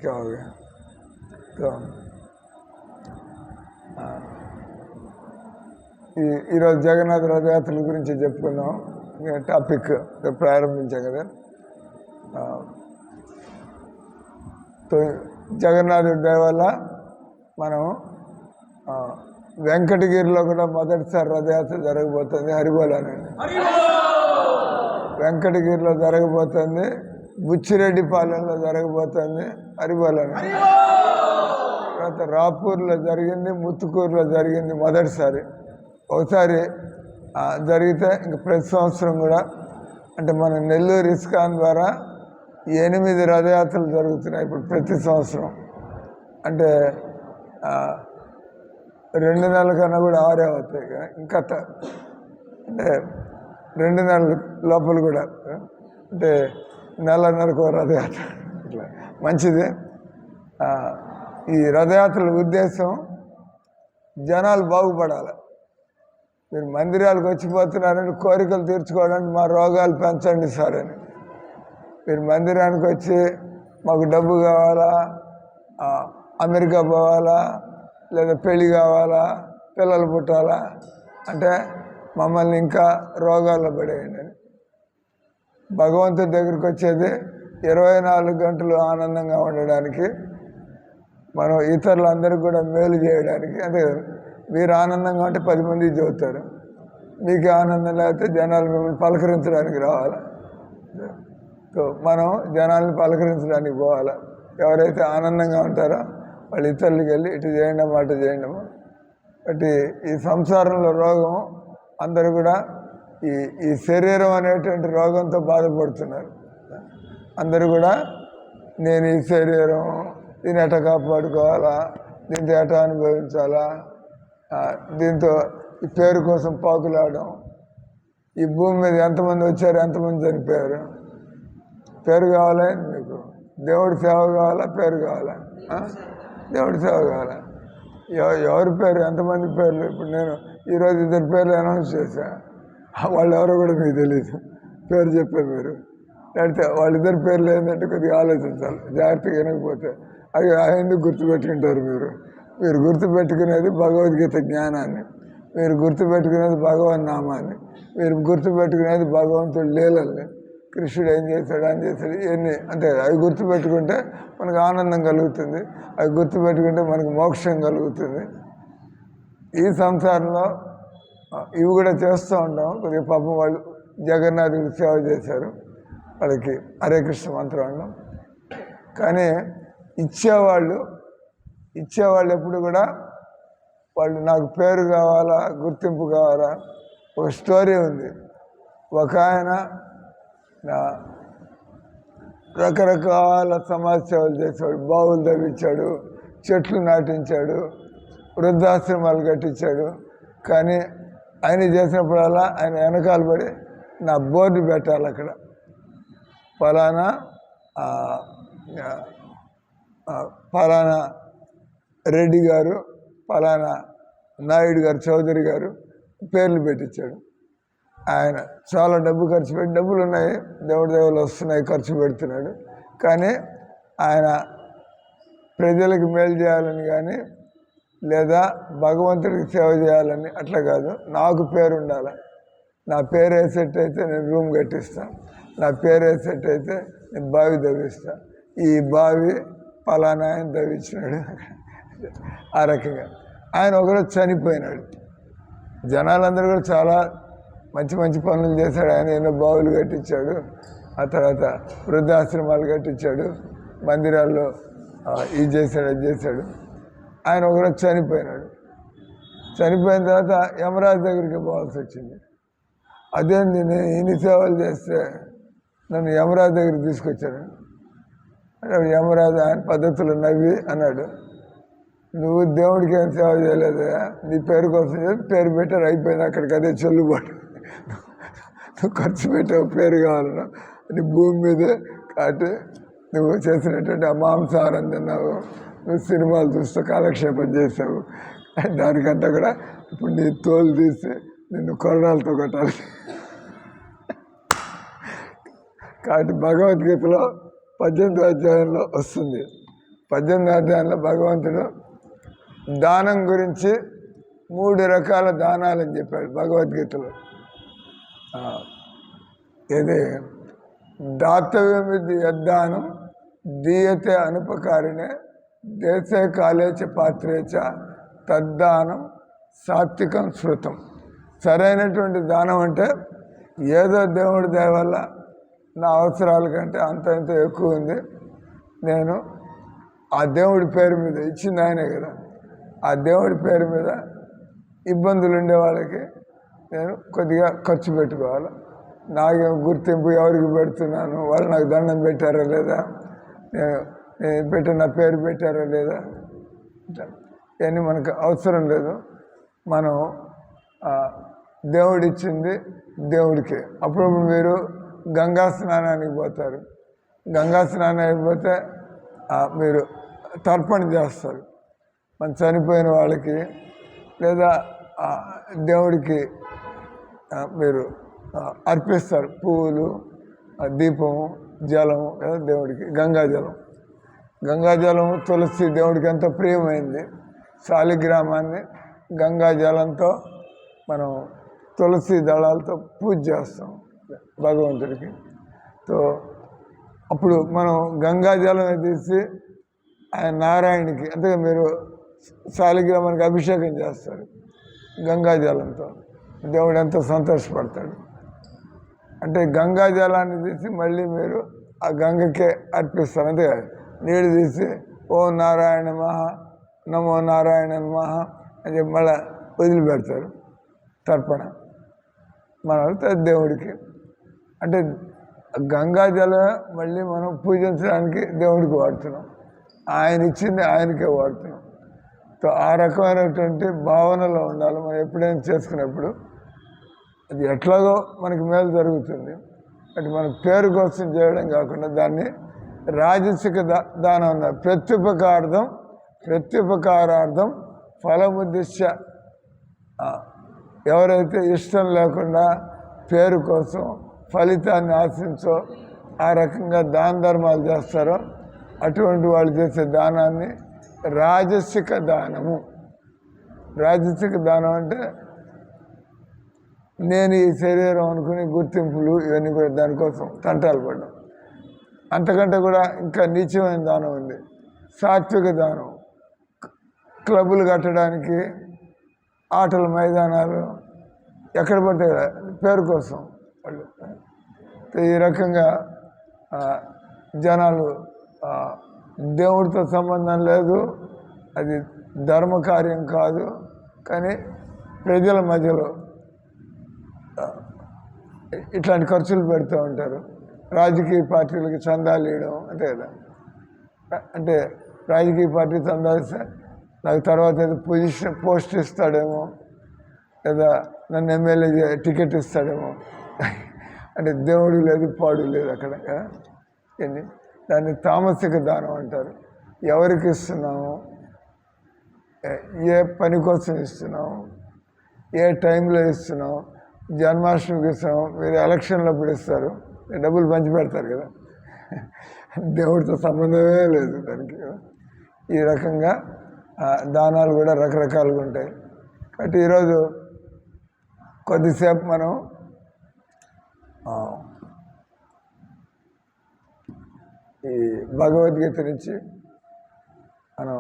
क्या हो गया तो ఈరోజు జగన్నాథ రథయాత్రల గురించి చెప్పుకుందాం. టాపిక్ ప్రారంభించాం కదా. జగన్నాథుడి దయ వల్ల మనం వెంకటగిరిలో కూడా మొదటిసారి రథయాత్ర జరగబోతుంది. హరిబోలానండి. వెంకటగిరిలో జరగబోతుంది, బుచ్చిరెడ్డిపాలెంలో జరగబోతుంది. హరిబోలానండి. తర్వాత రాపూర్లో జరిగింది, ముత్తుకూరులో జరిగింది మొదటిసారి. ఒకసారి జరిగితే ఇంక ప్రతి సంవత్సరం కూడా అంటే మన నెల్లూరు ఇస్కాన్ ద్వారా 8 రథయాత్రలు జరుగుతున్నాయి ఇప్పుడు ప్రతి సంవత్సరం. అంటే 2 నెలల కన్నా కూడా 6 అవుతాయి. ఇంకా అంటే 2 నెలల లోపల కూడా అంటే నెలన్నరకు రథయాత్ర. ఇట్లా మంచిది. ఈ రథయాత్రల ఉద్దేశం జనాలు బాగుపడాలి. మీరు మందిరాలకు వచ్చిపోతున్నారని కోరికలు తీర్చుకోవడానికి మా రోగాలు పెంచండి సార్ అని. మీరు మందిరానికి వచ్చి మాకు డబ్బు కావాలా, అమెరికా పోవాలా, లేదా పెళ్ళి కావాలా, పిల్లలు పుట్టాలా అంటే మమ్మల్ని ఇంకా రోగాల్లో పడేయండి అని. భగవంతుడి దగ్గరికి వచ్చేది 24 గంటలు ఆనందంగా ఉండడానికి, మనం ఇతరులందరికీ కూడా మేలు చేయడానికి. అంటే మీరు ఆనందంగా ఉంటే 10 మందికి చెబుతారు. మీకు ఆనందం లేకపోతే జనాలు మిమ్మల్ని పలకరించడానికి రావాలి. మనం జనాల్ని పలకరించడానికి పోవాలి. ఎవరైతే ఆనందంగా ఉంటారో వాళ్ళు ఇతరులకి వెళ్ళి ఇటు చేయండి అటు చేయండి. బట్టి ఈ సంసారంలో రోగం అందరూ కూడా ఈ శరీరం అనేటువంటి రోగంతో బాధపడుతున్నారు. అందరూ కూడా నేను ఈ శరీరం దీన్ని ఎట కాపాడుకోవాలా, దీంతో ఎట అనుభవించాలా, దీంతో ఈ పేరు కోసం పాకులాడడం. ఈ భూమి మీద ఎంతమంది వచ్చారు, ఎంతమంది చనిపోయారు. పేరు కావాలా మీకు? దేవుడి సేవ కావాలా, పేరు కావాలా? దేవుడి సేవ కావాలా. ఎవరి పేరు, ఎంతమంది పేర్లు? ఇప్పుడు నేను ఈరోజు 2 పేర్లు అనౌన్స్ చేశా. వాళ్ళు ఎవరో కూడా మీకు తెలియదు. పేరు చెప్పే మీరు లేకపోతే వాళ్ళిద్దరి పేర్లు ఏంటంటే కొద్దిగా ఆలోచించాలి. జాగ్రత్తగా వినకపోతే అది ఎందుకు గుర్తుపెట్టుకుంటారు? మీరు గుర్తుపెట్టుకునేది భగవద్గీత జ్ఞానాన్ని, మీరు గుర్తుపెట్టుకునేది భగవన్ నామాన్ని, మీరు గుర్తుపెట్టుకునేది భగవంతుడి లీలల్ని. కృష్ణుడు ఏం చేశాడు, అని చేశాడు, ఇవన్నీ. అంటే అవి గుర్తుపెట్టుకుంటే మనకు ఆనందం కలుగుతుంది. అవి గుర్తుపెట్టుకుంటే మనకు మోక్షం కలుగుతుంది. ఈ సంసారంలో ఇవి కూడా చేస్తూ ఉంటాం. కొద్దిగా పాపం వాళ్ళు జగన్నాథుడికి సేవ చేశారు, వాళ్ళకి హరే కృష్ణ మంత్రం అన్నాం. కానీ ఇచ్చేవాళ్ళు ఎప్పుడు కూడా వాళ్ళు నాకు పేరు కావాలా, గుర్తింపు కావాలా. ఒక స్టోరీ ఉంది. ఒక ఆయన రకరకాల సమాజ సేవలు చేశాడు. బావులు తవ్వించాడు, చెట్లు నాటించాడు, వృద్ధాశ్రమాలు కట్టించాడు. కానీ ఆయన చేసినప్పుడల్లా ఆయన వెనకాల పడి నా బోర్డు పెట్టాలి, అక్కడ ఫలానా రెడ్డి గారు, ఫలానా నాయుడు గారు, చౌదరి గారు పేర్లు పెట్టించాడు. ఆయన చాలా డబ్బు ఖర్చు పెట్టి, డబ్బులు ఉన్నాయి, దేవుడి దేవుళ్ళు వస్తున్నాయి, ఖర్చు పెడుతున్నాడు. కానీ ఆయన ప్రజలకు మేలు చేయాలని కానీ లేదా భగవంతుడికి సేవ చేయాలని అట్లా కాదు. నాకు పేరు ఉండాలి, నా పేరు వేసేటైతే నేను రూమ్ కట్టిస్తాను, నా పేరు వేసేటైతే నేను బావి తవ్విస్తాను. ఈ బావి ఫలానా ఆయన తవ్వించినాడు. ఆ రకంగా ఆయన ఒకరోజు చనిపోయినాడు. జనాలందరూ కూడా చాలా మంచి మంచి పనులు చేశాడు. ఆయన ఎన్నో బావులు కట్టించాడు, ఆ తర్వాత వృద్ధాశ్రమాలు కట్టించాడు, మందిరాల్లో ఇది చేశాడు, అది చేశాడు. ఆయన ఒకరోజు చనిపోయినాడు. చనిపోయిన తర్వాత యమరాజు దగ్గరికి పోవాల్సి వచ్చింది. అదేంది, నేను ఇన్ని సేవలు చేస్తే నన్ను యమరాజు దగ్గరికి తీసుకొచ్చాడు. అంటే యమరాజు ఆయన పద్ధతులు నవ్వి అన్నాడు, నువ్వు దేవుడికి ఏం సేవ చేయలేదు, నీ పేరు కోసం పేరు పెట్టారు, అయిపోయింది, అక్కడికి అదే చెల్లుబాటు. నువ్వు ఖర్చు పెట్టావు, పేరు కావాలన్నా నీ భూమి మీదే కాబట్టి నువ్వు చేసినటువంటి ఆ మాంసాహారం తిన్నావు, నువ్వు సినిమాలు చూస్తూ కాలక్షేపం చేసావు, దానికంతా కూడా ఇప్పుడు నీ తోలు తీసి నిన్ను కొరడాలతో కొట్టాలి. కాబట్టి భగవద్గీతలో 18వ అధ్యాయంలో వస్తుంది, 18వ అధ్యాయంలో భగవంతుడు దానం గురించి 3 రకాల దానాలని చెప్పాడు భగవద్గీతలో. ఇది దాతవ్యమిది యద్దానం దీయతే అనుపకారిణే దేశే కాలే చ పాత్రే చ తద్దానం సాత్వికం శృతం. సరైనటువంటి దానం అంటే ఏదో దేవుడి దయ వల్ల నా అవసరాల కంటే అంత ఇంత ఎక్కువ ఉంది, నేను ఆ దేవుడి పేరు మీద ఇచ్చింది ఆయనే కదా, ఆ దేవుడి పేరు మీద ఇబ్బందులు ఉండే వాళ్ళకి నేను కొద్దిగా ఖర్చు పెట్టుకోవాలి. నాకేం గుర్తింపు ఎవరికి పెడుతున్నాను, వాళ్ళు నాకు దండం పెట్టారా లేదా, నేను పెట్టిన పేరు పెట్టారా లేదా, ఇవన్నీ మనకు అవసరం లేదు. మనం దేవుడిచ్చింది దేవుడికి. అప్పుడప్పుడు మీరు గంగా స్నానానికి పోతారు, గంగా స్నానానికి పోతే మీరు తర్పణ చేస్తారు, మన చనిపోయిన వాళ్ళకి లేదా దేవుడికి మీరు అర్పిస్తారు. పువ్వులు, దీపము, జలము లేదా దేవుడికి గంగాజలం తులసి దేవుడికి ఎంతో ప్రియమైంది. శాలిగ్రామాన్ని గంగాజలంతో మనం తులసి దళాలతో పూజ చేస్తాం భగవంతుడికి. సో అప్పుడు మనం గంగాజలం తీసి ఆయన నారాయణకి, అంటే మీరు శాలిగ్రామానికి అభిషేకం చేస్తారు గంగాజలంతో, దేవుడు ఎంతో సంతోషపడతాడు. అంటే గంగాజలాన్ని తీసి మళ్ళీ మీరు ఆ గంగకే అర్పిస్తారు. అంతే నీళ్ళు తీసి ఓం నారాయణ మహా నమో నారాయణ మహా అని చెప్పి మళ్ళీ వదిలిపెడతారు తర్పణ మన దేవుడికి. అంటే గంగాజలం మళ్ళీ మనం పూజించడానికి దేవుడికి వాడుతున్నాం, ఆయన ఇచ్చింది ఆయనకే వాడుతున్నాం. సో ఆ రకమైనటువంటి భావనలో ఉండాలి మనం ఎప్పుడైనా చేసుకున్నప్పుడు. అది ఎట్లాగో మనకి మేలు జరుగుతుంది, అంటే మన పేరు కోసం చేయడం కాకుండా దాన్ని రాజసిక దానం అన్నారు. ప్రత్యుపకారార్థం ఫలముద్దిశ్య. ఎవరైతే ఇష్టం లేకుండా పేరు కోసం ఫలితాన్ని ఆశించో ఆ రకంగా దాన ధర్మాలు చేస్తారో అటువంటి వాళ్ళు చేసే దానాన్ని రాజసిక దానము. రాజసిక దానం అంటే నేను ఈ శరీరం అనుకుని గుర్తింపులు ఇవన్నీ కూడా దానికోసం తంటాలు పడ్డాం. అంతకంటే కూడా ఇంకా నీచమైన దానం ఉంది, సాత్విక దానం. క్లబ్బులు కట్టడానికి, ఆటల మైదానాలు ఎక్కడ పడితే పేరు కోసం వాళ్ళు ఈ రకంగా జనాలు దేవుడితో సంబంధం లేదు, అది ధర్మకార్యం కాదు, కానీ ప్రజల మధ్యలో ఇట్లాంటి ఖర్చులు పెడుతూ ఉంటారు. రాజకీయ పార్టీలకి చందాలు ఇవ్వడం అంతే కదా. అంటే రాజకీయ పార్టీ చందా ఇస్తే నాకు తర్వాత ఏదో పోస్ట్ ఇస్తాడేమో, లేదా నన్ను ఎమ్మెల్యే టికెట్ ఇస్తాడేమో. అంటే దేవుడు లేదు, పాడు లేదు అక్కడ. ఏంటి దాన్ని తామసిక దానం అంటారు. ఎవరికి ఇస్తున్నాము, ఏ పని కోసం ఇస్తున్నాము, ఏ టైంలో ఇస్తున్నాము. జన్మాష్టమికి ఇస్తాము, మీరు ఎలక్షన్లప్పుడు ఇస్తారు, డబ్బులు పంచి పెడతారు కదా, దేవుడితో సంబంధమే లేదు దానికి. ఈ రకంగా దానాలు కూడా రకరకాలుగా ఉంటాయి. కాబట్టి ఈరోజు కొద్దిసేపు మనం ఈ భగవద్గీత నుంచి మనం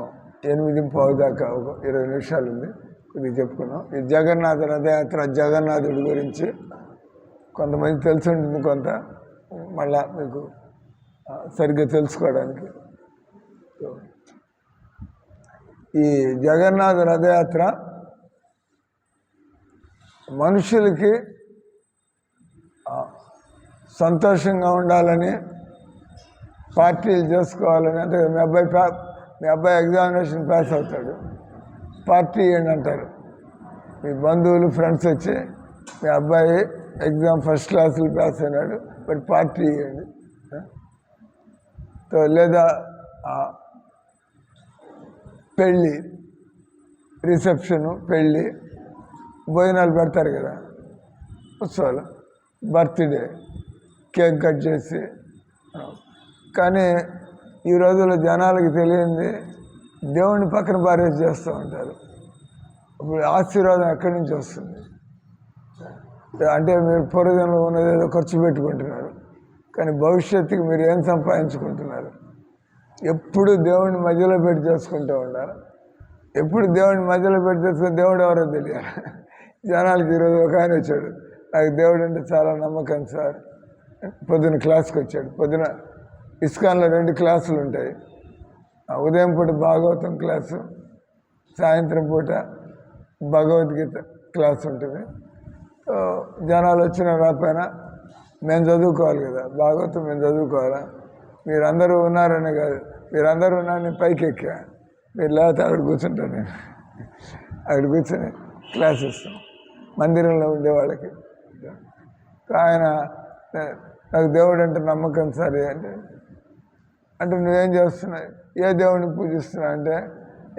8:15 దాకా ఒక 20 నిమిషాలు ఉంది, కొద్దిగా చెప్పుకున్నాం. ఈ జగన్నాథ రథయాత్ర, జగన్నాథుడి గురించి కొంతమంది తెలిసి ఉంటుంది, కొంత మళ్ళా మీకు సరిగ్గా తెలుసుకోవడానికి. ఈ జగన్నాథ రథయాత్ర మనుషులకి సంతోషంగా ఉండాలని, పార్టీలు చేసుకోవాలని. అంటే మీ అబ్బాయి ఎగ్జామినేషన్ పాస్ అవుతాడు, పార్టీ ఇవ్వండి అంటారు. మీ బంధువులు ఫ్రెండ్స్ వచ్చి మీ అబ్బాయి ఎగ్జామ్ ఫస్ట్ క్లాసులు పాస్ అయినాడు, బట్ పార్టీ ఇవ్వండి. లేదా పెళ్ళి, రిసెప్షను, పెళ్ళి, భోజనాలు పెడతారు కదా, ఉత్సవాలు, బర్త్డే, కేక్ కట్ చేసి. కానీ ఈ రోజుల్లో జనాలకి తెలియంది దేవుడిని పక్కన పారేసి చేస్తూ ఉంటారు. ఇప్పుడు ఆశీర్వాదం ఎక్కడి నుంచి వస్తుంది అంటే మీరు పూర్వజన్మలో ఉన్నది ఏదో ఖర్చు పెట్టుకుంటున్నారు, కానీ భవిష్యత్తుకి మీరు ఏం సంపాదించుకుంటున్నారు? ఎప్పుడు దేవుడిని మధ్యలో పెట్టి చేసుకుంటూ ఉండాలి. ఎప్పుడు దేవుడిని మధ్యలో పెట్టి చేసుకుని దేవుడు ఎవరో తెలియాలి. జనాలకి ఈరోజు ఒక ఆయన వచ్చాడు, నాకు దేవుడు అంటే చాలా నమ్మకం సార్. పొద్దున క్లాస్కి వచ్చాడు. పొద్దున ఇస్కాన్లో 2 క్లాసులు ఉంటాయి. ఉదయం పూట భాగవతం క్లాసు, సాయంత్రం పూట భగవద్గీత క్లాస్ ఉంటుంది. జనాలు వచ్చిన రాపోయినా మేము చదువుకోవాలి కదా, భాగవతం మేము చదువుకోవాలా. మీరందరూ ఉన్నారనే కాదు, మీరందరూ ఉన్నారు, నేను పైకి ఎక్కా, మీరు లేకపోతే అక్కడ కూర్చుంటాను. నేను అక్కడ కూర్చొని క్లాస్ ఇస్తాం మందిరంలో ఉండేవాళ్ళకి. ఆయన నాకు దేవుడు అంటే నమ్మకం సరే అంటే నువ్వేం చేస్తున్నావు, ఏ దేవుడిని పూజిస్తున్నావు అంటే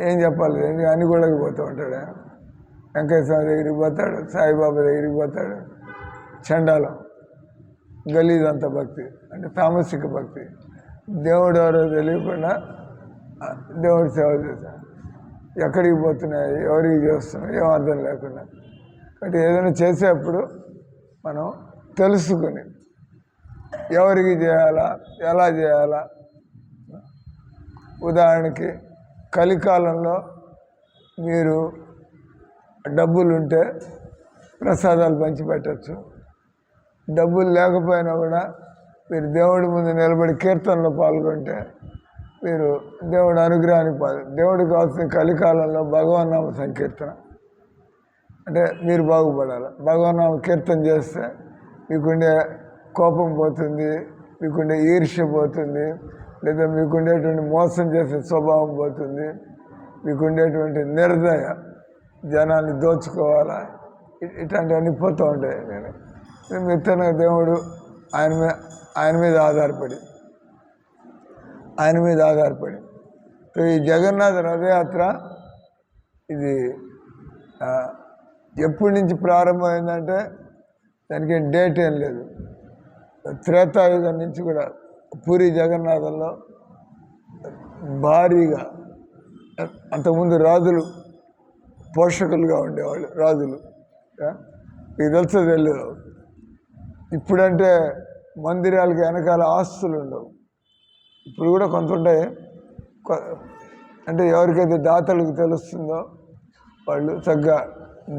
ఏం చెప్పాలి, అన్ని గుళ్ళకి పోతూ ఉంటాడు. వెంకయ్య స్వామి దగ్గరికి పోతాడు, సాయిబాబా దగ్గరికి పోతాడు. చండాలం, గలీదంత భక్తి అంటే తామసిక భక్తి. దేవుడు ఎవరో తెలియకుండా దేవుడి సేవ చేశాను. ఎక్కడికి పోతున్నాయి, ఎవరికి చేస్తున్నాయి, ఏం అర్థం లేకుండా. కాబట్టి ఏదైనా చేసేప్పుడు మనం తెలుసుకుని ఎవరికి చేయాలా, ఎలా చేయాలా. ఉదాహరణకి కలికాలంలో మీరు డబ్బులు ఉంటే ప్రసాదాలు పంచిపెట్టచ్చు. డబ్బులు లేకపోయినా కూడా మీరు దేవుడి ముందు నిలబడి కీర్తనలో పాల్గొంటే మీరు దేవుడి అనుగ్రహానికి దేవుడికి కావాల్సిన కలికాలంలో భగవన్నామ సంకీర్తన అంటే మీరు బాగుపడాలి. భగవన్నామ కీర్తన చేస్తే మీకుండే కోపం పోతుంది, మీకుండే ఈర్ష్య పోతుంది, లేదా మీకుండేటువంటి మోసం చేసే స్వభావం పోతుంది, మీకుండేటువంటి నిర్దయ, జనాన్ని దోచుకోవాలా, ఇట్లాంటివన్నీ పోతూ ఉంటాయి. నేను మిత్తంగా దేవుడు ఆయన మీద ఆధారపడి ఈ జగన్నాథ రథయాత్ర ఇది ఎప్పటి నుంచి ప్రారంభమైందంటే దానికి డేట్ ఏం లేదు. త్రేతాయుగం నుంచి కూడా పూరి జగన్నాథంలో భారీగా, అంతకుముందు రాజులు పోషకులుగా ఉండేవాళ్ళు. రాజులు ఇది తెలుసో తెలియదు. ఇప్పుడంటే మందిరాలకి వెనకాల ఆస్తులు ఉండవు, ఇప్పుడు కూడా కొంత ఉంటాయి. అంటే ఎవరికైతే దాతలకు తెలుస్తుందో వాళ్ళు చక్కగా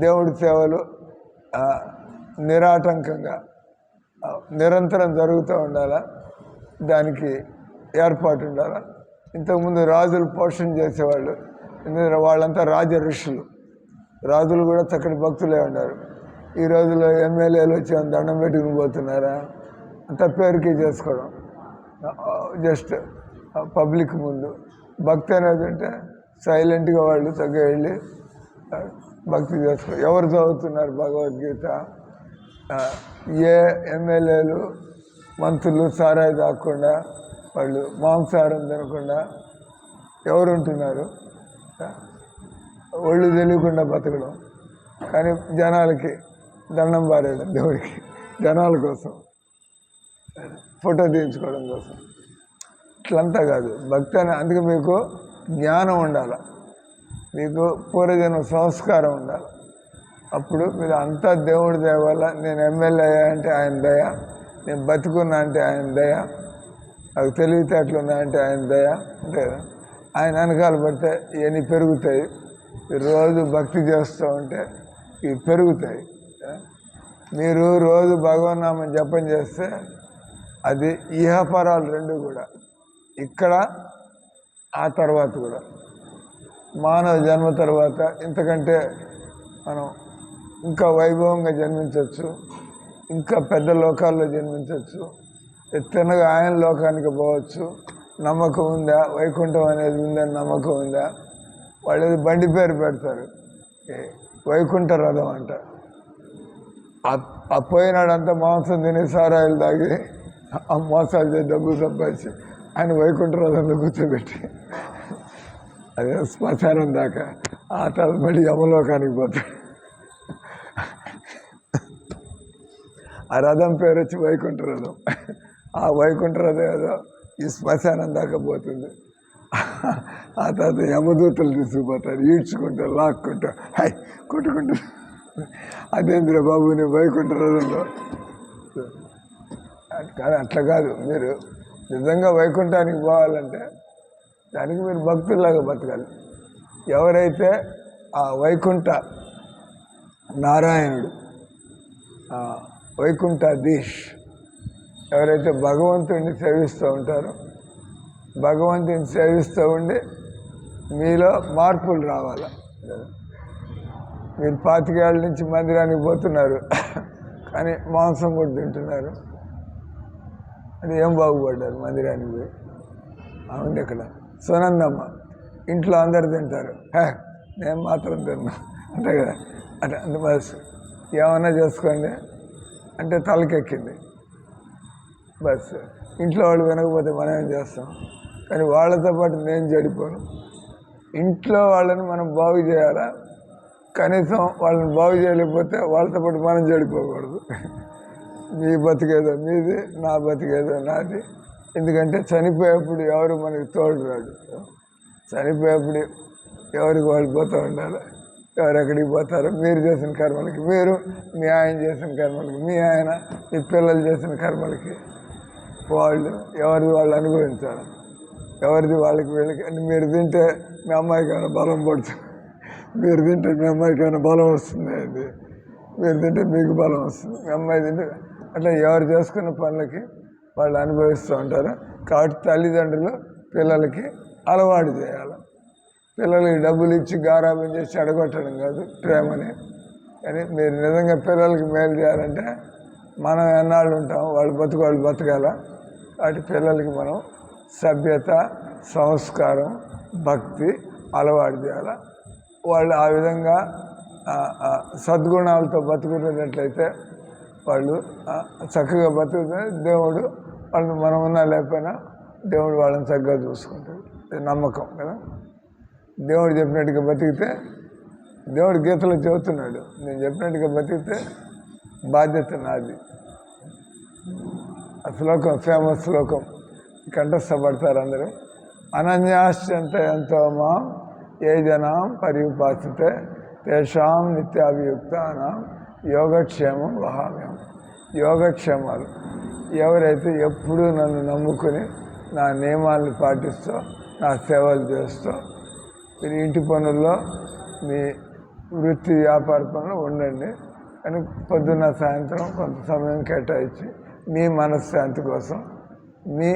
దేవుడి సేవలు నిరాటంకంగా నిరంతరం జరుగుతూ ఉండాలా, దానికి ఏర్పాటు ఉండాలా. ఇంతకుముందు రాజులు పోషణ చేసేవాళ్ళు, ఎందుకంటే వాళ్ళంతా రాజ ఋషులు. రాజులు కూడా చక్కటి భక్తులే ఉన్నారు. ఈ రోజుల్లో ఎమ్మెల్యేలు వచ్చి దండం పెట్టుకుని పోతున్నారా, అంత పేరుకి చేసుకోవడం, జస్ట్ పబ్లిక్ ముందు. భక్తి అనేది అంటే సైలెంట్గా వాళ్ళు చక్కగా వెళ్ళి భక్తి చేసుకో. ఎవరు చదువుతున్నారు భగవద్గీత? ఏ ఎమ్మెల్యేలు మంత్రులు సారాయి తాకుండా, వాళ్ళు మాంసాహారం తినకుండా ఎవరు ఉంటున్నారు? ఒళ్ళు తెలియకుండా బతకడం, కానీ జనాలకి దండం పారేయడం, దేవుడికి జనాల కోసం, ఫోటో తీయించుకోవడం కోసం. ఇట్లంతా కాదు భక్తి అని. అందుకే మీకు జ్ఞానం ఉండాలి, మీకు పూర్వజన్మ సంస్కారం ఉండాలి. అప్పుడు మీరు అంతా దేవుడి దయ వల్ల, నేను ఎమ్మెల్యే అయ్యా అంటే ఆయన దయ, నేను బతుకున్నా అంటే ఆయన దయ, నాకు తెలివితేటలున్నా అంటే ఆయన దయ. అంటే ఆయన వెనకాల పడితే ఇవన్నీ పెరుగుతాయి. రోజు భక్తి చేస్తూ ఉంటే ఇవి పెరుగుతాయి. మీరు రోజు భగవన్నామం జపం చేస్తే అది ఇహపరాలు రెండు కూడా, ఇక్కడ ఆ తర్వాత కూడా, మానవ జన్మ తర్వాత ఇంతకంటే మనం ఇంకా వైభవంగా జన్మించవచ్చు, ఇంకా పెద్ద లోకాల్లో జన్మించవచ్చు, తిన్నగా ఆయన లోకానికి పోవచ్చు. నమ్మకం ఉందా? వైకుంఠం అనేది ఉందని నమ్మకం ఉందా? వాళ్ళు బండి పేరు పెడతారు, వైకుంఠ రథం అంట. ఆ పోయినాడంతా మాంసం తిని సారాయిలు తాగి ఆ మోసాలు చేసి డబ్బులు సంపాదించి ఆయన వైకుంఠ రథంలో కూర్చోబెట్టి అదే శ్మశానం దాకా, ఆ తర్వాత మళ్ళీ యమలోకానికి పోతాడు. ఆ రథం పేరు వచ్చి వైకుంఠ రథం. ఆ వైకుంఠ రథం ఏదో ఈ శ్మశానం దాకా పోతుంది. ఆ తర్వాత యమదూతలు తీసుకుపోతారు, ఈడ్చుకుంటారు, లాక్కుంటారు, హై కొట్టుకుంటారు. అదేంద్ర బాబు నేను వైకుంఠ రథంలో. కానీ అట్లా కాదు, మీరు నిజంగా వైకుంఠానికి పోవాలంటే దానికి మీరు భక్తుల్లాగా బతకాలి. ఎవరైతే ఆ వైకుంఠ నారాయణుడు, వైకుంఠాధీష్ ఎవరైతే భగవంతుడిని సేవిస్తూ ఉంటారో, భగవంతుని సేవిస్తూ ఉండి మీలో మార్పులు రావాలి. మీరు 25 ఏళ్ళ నుంచి మందిరానికి పోతున్నారు, కానీ మాంసం కూడా తింటున్నారు. అది ఏం బాగుపడ్డారు మందిరానికి పోయి? అవును, ఇక్కడ సునందమ్మ ఇంట్లో అందరు తింటారు, నేను మాత్రం తిన్నా అంతే కదా. అంటే అంత బస్ ఏమన్నా చేసుకోండి అంటే తలకెక్కింది బస్. ఇంట్లో వాళ్ళు వినకపోతే మనం ఏం చేస్తాం? కానీ వాళ్ళతో పాటు నేను చెడిపోను. ఇంట్లో వాళ్ళని మనం బాగు చేయాలా, కనీసం వాళ్ళని బాగు చేయలేకపోతే వాళ్ళతో పాటు మనం చెడిపోకూడదు. మీ బతికేదో మీది, నా బతికేదో నాది. ఎందుకంటే చనిపోయేప్పుడు ఎవరు మనకి తోడు రాడు. చనిపోయేప్పుడు ఎవరికి వాళ్ళు పోతూ ఉండాలి. ఎవరు ఎక్కడికి పోతారో, మీరు చేసిన కర్మలకి మీరు, మీ ఆయన చేసిన కర్మలకి మీ ఆయన, మీ పిల్లలు చేసిన కర్మలకి వాళ్ళు ఎవరిది వాళ్ళు అనుభవించాలి. ఎవరిది వాళ్ళకి వీళ్ళకి. అంటే మీరు తింటే మీ అమ్మాయికి ఏమైనా బలం పడుతుంది, మీరు తింటే మీ అమ్మాయికి ఏమైనా బలం వస్తుంది, అది మీరు తింటే మీకు బలం వస్తుంది, మీ అమ్మాయి తింటే అట్లా ఎవరు చేసుకున్న పనులకి వాళ్ళు అనుభవిస్తూ ఉంటారు. కాబట్టి తల్లిదండ్రులు పిల్లలకి అలవాటు చేయాలి. పిల్లలకి డబ్బులు ఇచ్చి గారాబం చేసి అడగొట్టడం కాదు ప్రేమని. కానీ మీరు నిజంగా పిల్లలకి మేలు చేయాలంటే మనం ఎన్నాళ్ళు ఉంటాం, వాళ్ళు బతకాల. వాటి పిల్లలకి మనం సభ్యత, సంస్కారం, భక్తి అలవాటు చేయాలి. వాళ్ళు ఆ విధంగా సద్గుణాలతో బతుకుతున్నట్లయితే వాళ్ళు చక్కగా బతుకుతే దేవుడు వాళ్ళు మనం ఉన్నా లేకపోయినా దేవుడు వాళ్ళని చక్కగా చూసుకుంటాడు. నమ్మకం కదా. దేవుడు చెప్పినట్టుగా బతికితే, దేవుడు గీతలో చెబుతున్నాడు, నేను చెప్పినట్టుగా బతికితే బాధ్యత నాది. ఆ శ్లోకం ఫేమస్ శ్లోకం కంఠస్థపడతారు అందరూ. అనన్యాశ్చంత ఎంతో మాం ఏ జనాం పర్యుపాసితే తేషాం నిత్యాభియుక్తానాం యోగక్షేమం వహామ్యం. యోగక్షేమాలు ఎవరైతే ఎప్పుడూ నన్ను నమ్ముకుని నా నియమాలను పాటిస్తూ నా సేవలు చేస్తూ మీరు ఇంటి పనుల్లో మీ వృత్తి వ్యాపార పనులు ఉండండి. కానీ పొద్దున్న సాయంత్రం కొంత సమయం కేటాయించి మీ మనశ్శాంతి కోసం, మీ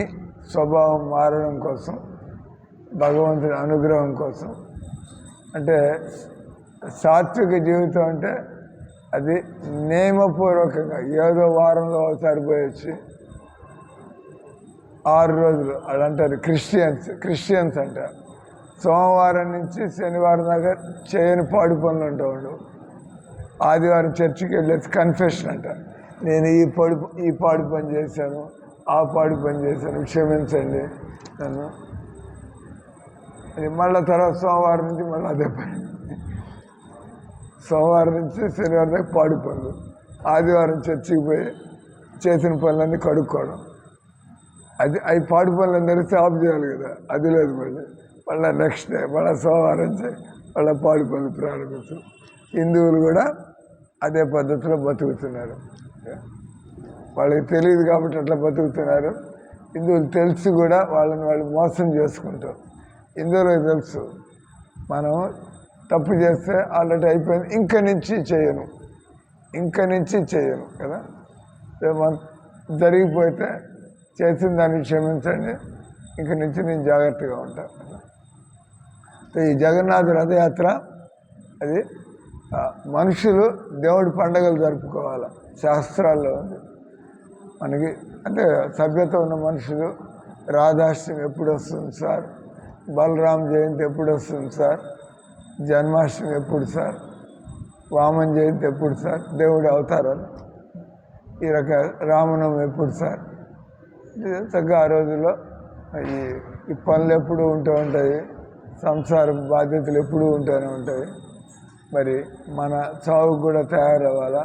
స్వభావం మారడం కోసం, భగవంతుని అనుగ్రహం కోసం. అంటే సాత్విక జీవితం అంటే అది నియమపూర్వకంగా ఏదో వారంలో సరిపోయొచ్చి 6 రోజులు వాళ్ళు అంటారు క్రిస్టియన్స్ అంటారు. సోమవారం నుంచి శనివారం దాకా చేయని పాడు పనులు ఉంటాడు. ఆదివారం చర్చికి వెళ్ళేసి కన్ఫెషన్ అంట, నేను ఈ పాడు పని చేశాను, ఆ పాడు పని చేశాను, క్షమించండి నన్ను. అది మళ్ళీ తర్వాత సోమవారం నుంచి మళ్ళీ అదే పని. సోమవారం నుంచి శనివారం దాకా పాడు పనులు, ఆదివారం చర్చికి పోయి చేసిన పనులన్నీ కడుక్కోవడం. అవి పాడు పనులు తెలిసి ఆఫ్ చేయాలి కదా, అది లేదు. మళ్ళీ నెక్స్ట్ డే మళ్ళీ సోమవారం నుంచి మళ్ళీ పాడు పనులు ప్రారంభించు. హిందువులు కూడా అదే పద్ధతిలో బతుకుతున్నారు. వాళ్ళకి తెలియదు కాబట్టి అట్లా బతుకుతున్నారు. హిందువులు తెలిసి కూడా వాళ్ళని వాళ్ళు మోసం చేసుకుంటారు. హిందువులకు తెలుసు మనం తప్పు చేస్తే ఆల్రెడీ అయిపోయింది, ఇంక నుంచి చేయను కదా. జరిగిపోతే చేసిన దాన్ని క్షమించండి, ఇంక నుంచి నేను జాగ్రత్తగా ఉంటాను. ఈ జగన్నాథ రథయాత్ర అది మనుషులు దేవుడి పండుగలు జరుపుకోవాలి, శాస్త్రాల్లో ఉంది మనకి. అంటే సభ్యత ఉన్న మనుషులు రాధాష్టమి ఎప్పుడు వస్తుంది సార్, బలరాం జయంతి ఎప్పుడు వస్తుంది సార్, జన్మాష్టమి ఎప్పుడు సార్, వామన్ జయంతి ఎప్పుడు సార్, దేవుడి అవతారాలు ఈ రామనవమి ఎప్పుడు సార్. చక్కగా ఆ రోజుల్లో ఈ పనులు ఎప్పుడూ ఉంటూ ఉంటాయి, సంసార బాధ్యతలు ఎప్పుడూ ఉంటూనే ఉంటాయి. మరి మన చావుకు కూడా తయారవ్వాలా,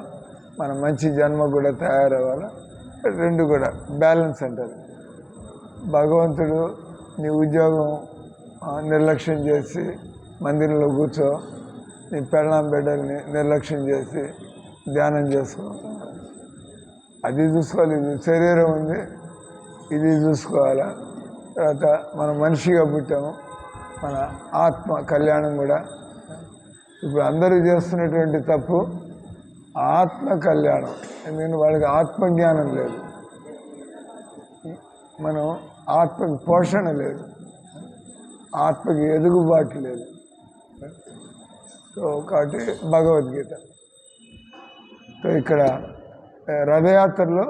మన మంచి జన్మ కూడా తయారవ్వాలా, రెండు కూడా బ్యాలెన్స్ అంటారు. భగవంతుడు నీ ఉద్యోగం నిర్లక్ష్యం చేసి మందిరంలో కూర్చో, నీ పెళ్ళాం బిడ్డల్ని నిర్లక్ష్యం చేసి ధ్యానం చేసుకో. అది చూసుకోవాలి. ఇది శరీరం ఉంది, ఇది చూసుకోవాలా. తర్వాత మనం మనిషిగా పుట్టాము, మన ఆత్మ కళ్యాణం కూడా. ఇప్పుడు అందరూ చేస్తున్నటువంటి తప్పు ఆత్మ కళ్యాణం. ఎందుకంటే వాళ్ళకి ఆత్మజ్ఞానం లేదు, మనం ఆత్మకి పోషణ లేదు, ఆత్మకి ఎదుగుబాటు లేదు. సో కాబట్టి భగవద్గీత. సో ఇక్కడ రథయాత్రలో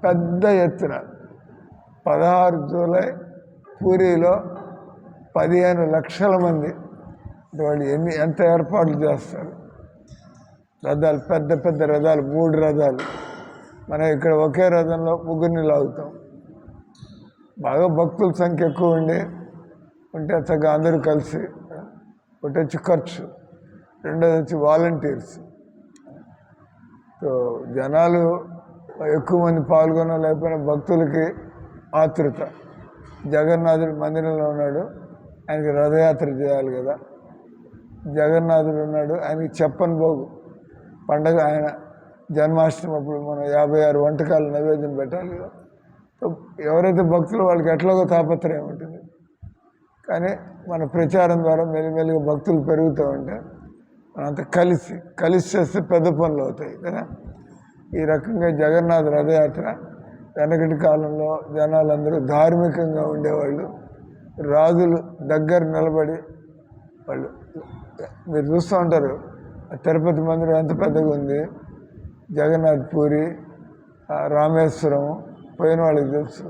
పెద్ద ఎత్తున 16 జూలై పూరిలో 15 లక్షల మంది వాళ్ళు ఎంత ఏర్పాట్లు చేస్తారు. రథాలు, పెద్ద పెద్ద రథాలు, 3 రథాలు. మనం ఇక్కడ ఒకే రథంలో ముగ్గురిని లాగుతాం. బాగా భక్తుల సంఖ్య ఎక్కువ ఉంటే చక్కగా అందరూ కలిసి. ఒకటి వచ్చి ఖర్చు, రెండోది వచ్చి వాలంటీర్స్. సో జనాలు ఎక్కువ మంది పాల్గొన లేకపోయినా భక్తులకి ఆతృత. జగన్నాథుడు మందిరంలో ఉన్నాడు, ఆయనకి రథయాత్ర చేయాలి కదా. జగన్నాథుడు ఉన్నాడు, ఆయనకి చెప్పని పోగు పండగ. ఆయన జన్మాష్టమి అప్పుడు మనం 56 వంటకాలు నైవేద్యం పెట్టాలి కదా. ఎవరైతే భక్తులు వాళ్ళకి ఎట్లాగో తాపత్రయం ఉంటుంది. కానీ మన ప్రచారం ద్వారా మెల్లిమెల్లిగా భక్తులు పెరుగుతూ ఉంటే మనంతా కలిసి చేస్తే పెద్ద పనులు అవుతాయి కదా. ఈ రకంగా జగన్నాథ రథయాత్ర వెనకటి కాలంలో జనాలందరూ ధార్మికంగా ఉండేవాళ్ళు. రాజులు దగ్గర నిలబడి వాళ్ళు, మీరు చూస్తూ ఉంటారు తిరుపతి మందిరం ఎంత పెద్దగా ఉంది, జగన్నాథ్ పూరి, రామేశ్వరం పోయిన వాళ్ళకి తెలుసు.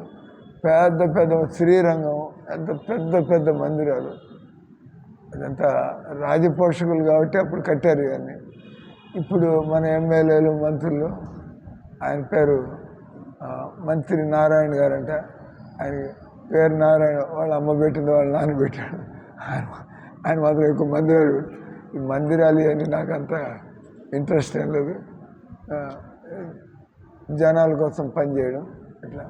పెద్ద పెద్ద శ్రీరంగం, ఎంత పెద్ద పెద్ద మందిరాలు. అదంతా రాజపోషకులు కాబట్టి అప్పుడు కట్టారు ఇవన్నీ. ఇప్పుడు మన ఎమ్మెల్యేలు, మంత్రులు, ఆయన పేరు మంత్రి నారాయణ గారంట, ఆయన పేరు నారాయణ, వాళ్ళ అమ్మ పెట్టింది, వాళ్ళ నాన్న పెట్టాడు. ఆయన మాత్రం ఎక్కువ మందిరాలు. ఈ మందిరాలు ఇవన్నీ నాకు అంత ఇంట్రెస్ట్ ఏం లేదు. జనాల కోసం పనిచేయడం ఇట్లా.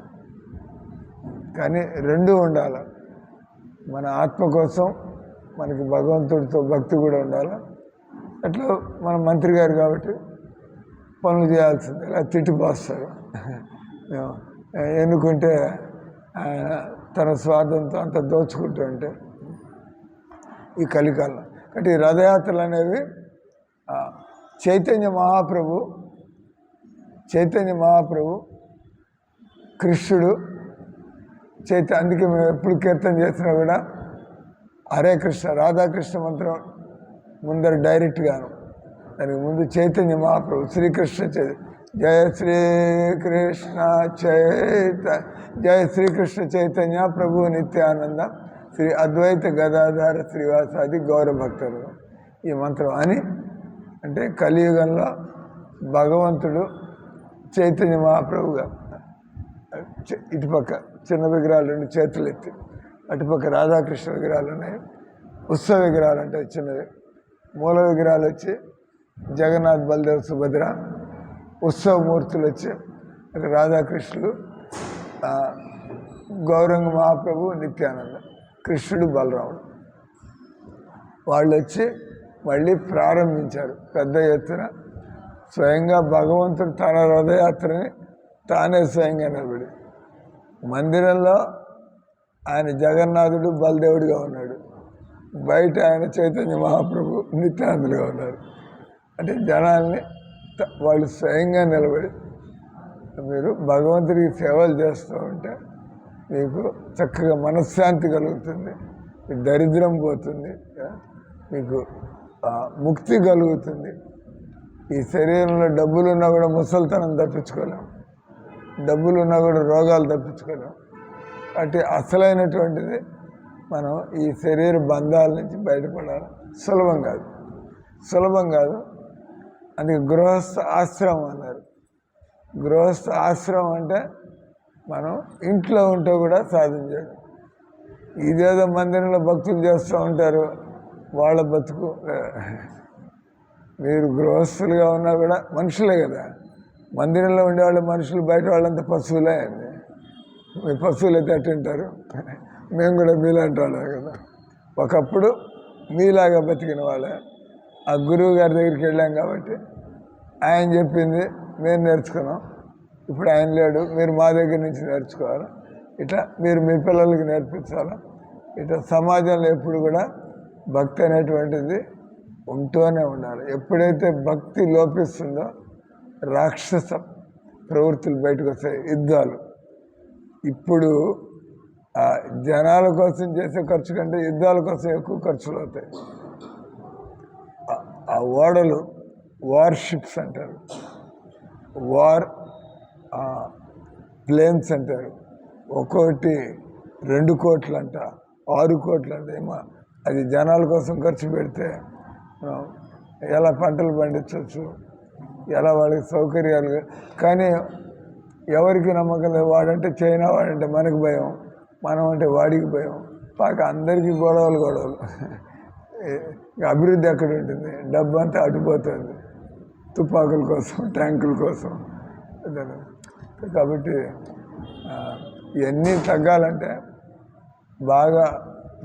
కానీ రెండూ ఉండాలి. మన ఆత్మ కోసం మనకి భగవంతుడితో భక్తి కూడా ఉండాలి. అట్లా మన మంత్రి గారు కాబట్టి పనులు చేయాల్సిందే. ఇలా తిట్టిపోస్తారు. ఎన్నుకుంటే తన స్వార్థంతో అంత దోచుకుంటూ ఉంటే ఈ కలికాలం. కాబట్టి ఈ రథయాత్రలు అనేవి చైతన్య మహాప్రభు కృష్ణుడు అందుకే మేము ఎప్పుడు కీర్తన చేసినా కూడా హరే కృష్ణ, రాధాకృష్ణ మంత్రం ముందర డైరెక్ట్గాను. దానికి ముందు చైతన్య మహాప్రభు శ్రీకృష్ణ జయ శ్రీకృష్ణ జయ శ్రీకృష్ణ చైతన్య ప్రభు నిత్యానంద శ్రీ అద్వైత గదాధార శ్రీవాసాది గౌరభక్తులు. ఈ మంత్రం అని అంటే కలియుగంలో భగవంతుడు చైతన్య మహాప్రభుగా ఇటుపక్క చిన్న విగ్రహాలు 2 చేతులు ఎత్తి, అటుపక్క రాధాకృష్ణ విగ్రహాలు ఉన్నాయి. ఉత్సవ విగ్రహాలు అంటే చిన్నవి. మూల విగ్రహాలు వచ్చి జగన్నాథ్, బలదేవ్, సుభద్ర. ఉత్సవమూర్తులు వచ్చి అక్కడ రాధాకృష్ణులు, గౌరంగ మహాప్రభు, నిత్యానంద, కృష్ణుడు, బలరాముడు. వాళ్ళు వచ్చి మళ్ళీ ప్రారంభించారు పెద్ద ఎత్తున. స్వయంగా భగవంతుడు తన రథయాత్రని తానే స్వయంగా నిలబడి, మందిరంలో ఆయన జగన్నాథుడు, బలదేవుడిగా ఉన్నాడు, బయట ఆయన చైతన్య మహాప్రభు, నిత్యానందులుగా ఉన్నారు. అంటే జనాల్ని వాళ్ళు స్వయంగా నిలబడి, మీరు భగవంతుడికి సేవలు చేస్తూ ఉంటే మీకు చక్కగా మనశ్శాంతి కలుగుతుంది, మీ దరిద్రం పోతుంది, మీకు ముక్తి కలుగుతుంది. ఈ శరీరంలో డబ్బులున్నా కూడా ముసలితనం తప్పించుకోలేం, డబ్బులున్నా కూడా రోగాలు తప్పించుకోలేం. అంటే అసలైనటువంటిది మనం ఈ శరీర బంధాల నుంచి బయటపడాలి. సులభం కాదు. అందుకే గృహస్థ ఆశ్రమం అన్నారు. గృహస్థ ఆశ్రమం అంటే మనం ఇంట్లో ఉంటూ కూడా సాధించాడు. ఇదేదో మందిరంలో భక్తులు చేస్తూ ఉంటారు, వాళ్ళ బతుకు. మీరు గృహస్థులుగా ఉన్నా కూడా మనుషులే కదా. మందిరంలో ఉండేవాళ్ళు మనుషులు, బయట వాళ్ళంతా పశువులే. మీ పశువులు అయితే తింటారు, మేము కూడా మీలాంటి వాళ్ళే కదా. ఒకప్పుడు మీలాగా బతికిన వాళ్ళే. ఆ గురువు గారి దగ్గరికి వెళ్ళాం కాబట్టి ఆయన చెప్పింది మేము నేర్చుకున్నాం. ఇప్పుడు ఆయన లేడు, మీరు మా దగ్గర నుంచి నేర్చుకోవాలి. ఇట్లా మీరు మీ పిల్లలకి నేర్పించాలి. ఇట్లా సమాజంలో ఎప్పుడు కూడా భక్తి అనేటువంటిది ఉంటూనే ఉండాలి. ఎప్పుడైతే భక్తి లోపిస్తుందో రాక్షస ప్రవృత్తులు బయటకు వస్తాయి, యుద్ధాలు. ఇప్పుడు జనాల కోసం చేసే ఖర్చు కంటే యుద్ధాల కోసం ఎక్కువ ఖర్చులు అవుతాయి. ఆ ఓడలు వార్షిప్స్ అంటారు, వార్ ప్లేన్స్ అంటారు. ఒక్కోటి 2 కోట్లు అంట, 6 కోట్లు అంట. ఏమో అది జనాల కోసం ఖర్చు పెడితే ఎలా పంటలు పండించవచ్చు, ఎలా వాళ్ళకి సౌకర్యాలు. కానీ ఎవరికి నమ్మకం లేదు. వాడంటే చైనా, వాడంటే మనకు భయం, మనం అంటే వాడికి భయం. అందరికీ గొడవలు. అభివృద్ధి ఎక్కడ ఉంటుంది? డబ్బు అంతా అటుపోతుంది తుపాకుల కోసం, ట్యాంకుల కోసం. కాబట్టి ఇవన్నీ తగ్గాలంటే బాగా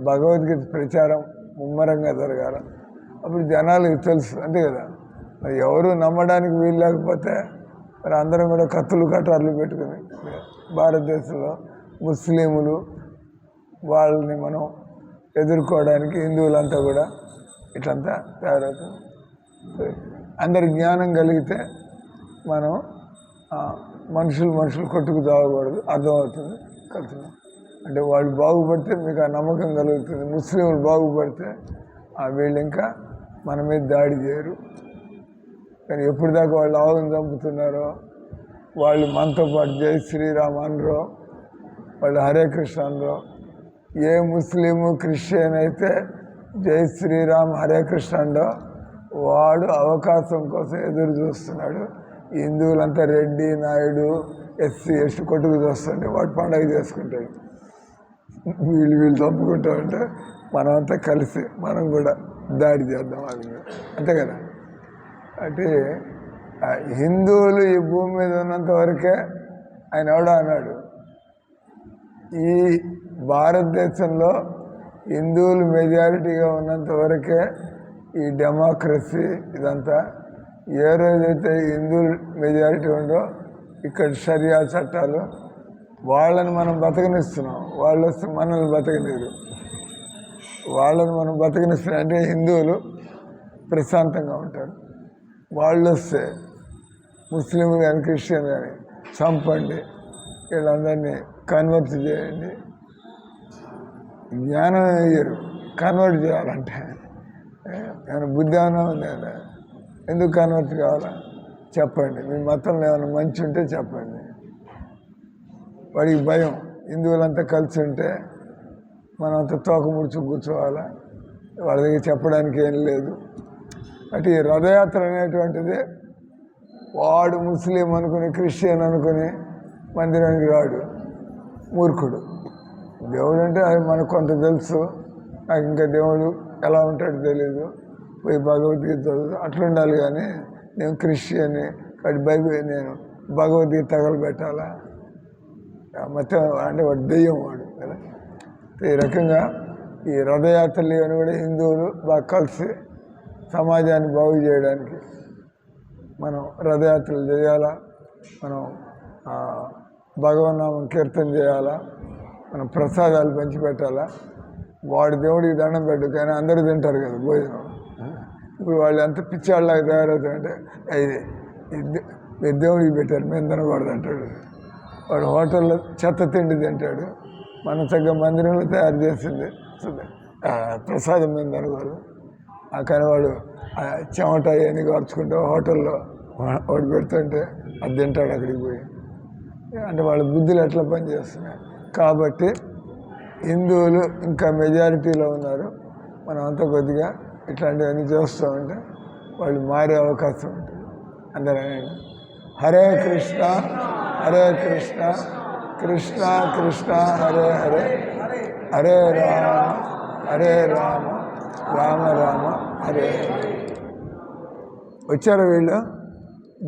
భగవద్గీత ప్రచారం ముమ్మరంగా జరగాలి. అప్పుడు జనాలకు తెలుసు, అంతే కదా. మరి ఎవరు నమ్మడానికి వీలు లేకపోతే మరి అందరం కూడా కత్తులు కటార్లు పెట్టుకుని భారతదేశంలో ముస్లింలు వాళ్ళని మనం ఎదుర్కోవడానికి హిందువులంతా కూడా ఇట్లంతా తయారవుతుంది. అందరి జ్ఞానం కలిగితే మనం మనుషులు కొట్టుకు తాగకూడదు, అర్థమవుతుంది. కలుతున్నాం అంటే వాళ్ళు బాగుపడితే మీకు ఆ నమ్మకం కలుగుతుంది. ముస్లింలు బాగుపడితే వీళ్ళు ఇంకా మన మీద దాడి చేయరు. కానీ ఎప్పుడు దాకా వాళ్ళు ఆవును చంపుతున్నారో, వాళ్ళు మనతో పాటు జై శ్రీరామ్ అనరో, వాళ్ళు హరే కృష్ణ అనరో. ఏ ముస్లిము క్రిస్టియన్ అయితే జై శ్రీరామ్ హరే కృష్ణ అండో వాడు అవకాశం కోసం ఎదురు చూస్తున్నాడు. హిందువులంతా రెడ్డి, నాయుడు, ఎస్సీ, ఎస్టీ కొట్టుకు చూస్తుంటే వాడు పండగ చేసుకుంటాడు. వీళ్ళు చంపుకుంటా ఉంటే మనమంతా కలిసి మనం కూడా దాడి చేద్దాం వాళ్ళ మీద, అంతే కదా. అంటే హిందువులు ఈ భూమి మీద ఉన్నంత వరకే ఆయన ఎవడో అన్నాడు, ఈ భారతదేశంలో హిందువులు మెజారిటీగా ఉన్నంత వరకే ఈ డెమోక్రసీ ఇదంతా. ఏ రోజైతే హిందువులు మెజారిటీ ఉందో ఇక్కడ షరియా చట్టాలు, వాళ్ళని మనం బతకనిస్తున్నాం. వాళ్ళు వస్తే మనల్ని బతకలేరు. వాళ్ళని మనం బతకనిస్తున్నాం అంటే హిందువులు ప్రశాంతంగా ఉంటారు. వాళ్ళు వస్తే ముస్లింలు కానీ క్రిస్టియన్ కానీ చంపండి, వీళ్ళందరినీ కన్వర్ట్ చేయండి. జ్ఞానం అయ్యారు కన్వర్ట్ చేయాలంటే. ఏమైనా బుద్ధి ఏమైనా ఉంది, ఎందుకు కన్వర్ట్ కావాలా చెప్పండి. మీ మతంలో ఏమైనా మంచి ఉంటే చెప్పండి. వాడికి భయం, హిందువులంతా కలిసి ఉంటే మనం అంతా తోక ముడుచు కూర్చోవాలా, వాళ్ళ దగ్గర చెప్పడానికి ఏం లేదు. అంటే ఈ రథయాత్ర అనేటువంటిది వాడు ముస్లిం అనుకుని క్రిస్టియన్ అనుకుని మందిరానికి రాడు, మూర్ఖుడు. దేవుడు అంటే అది మనకు కొంత తెలుసు, నాకు ఇంకా దేవుడు ఎలా ఉంటాడో తెలీదు, పోయి భగవద్గీత చదువు అట్లుండాలి. కానీ నేను క్రిస్టియన్ని వాడి బైబిల్ నేను భగవద్గీత తగలబెట్టాలా? మొత్తం అంటే వాడు దెయ్యం వాడు కదా. ఈ రకంగా ఈ రథయాత్రలు ఇవన్నీ కూడా హిందువులు బాగా కలిసి సమాజాన్ని బాగు చేయడానికి మనం రథయాత్రలు చేయాలా, మనం భగవన్నామం కీర్తన చేయాలా, మనం ప్రసాదాలు పంచిపెట్టాలా. వాడి దేవుడికి దండం పెట్టు, కానీ అందరూ తింటారు కదా భోజనం. ఇప్పుడు వాళ్ళు ఎంత పిచ్చాళ్ళలాగా తయారవుతారంటే, మీరు దేవుడికి పెట్టారు మేము తినకూడదు అంటాడు. వాడు హోటల్లో చెత్త తిండి తింటాడు, మన చక్కగా మందిరంలో తయారు చేసింది ప్రసాదం మేము తినకూడదు. కానీ వాడు చెమట అని ఖర్చుకుంటే హోటల్లో వాడు పెడుతుంటే అది తింటాడు అక్కడికి పోయి. అంటే వాళ్ళ బుద్ధులు ఎట్లా పనిచేస్తున్నాయి. కాబట్టి హిందువులు ఇంకా మెజారిటీలో ఉన్నారు. మనం అంతా కొద్దిగా ఇట్లాంటివన్నీ చేస్తూ ఉంటే వాళ్ళు మారే అవకాశం ఉంటుంది. అందరూ హరే కృష్ణ హరే కృష్ణ కృష్ణ కృష్ణ హరే హరే హరే రామ హరే రామ రామ రామ హరే హరే. వచ్చారు వీళ్ళు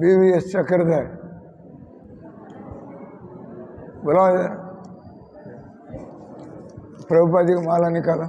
BVS చక్రధారి. బులా ప్రభుపాదికి మాల నికాల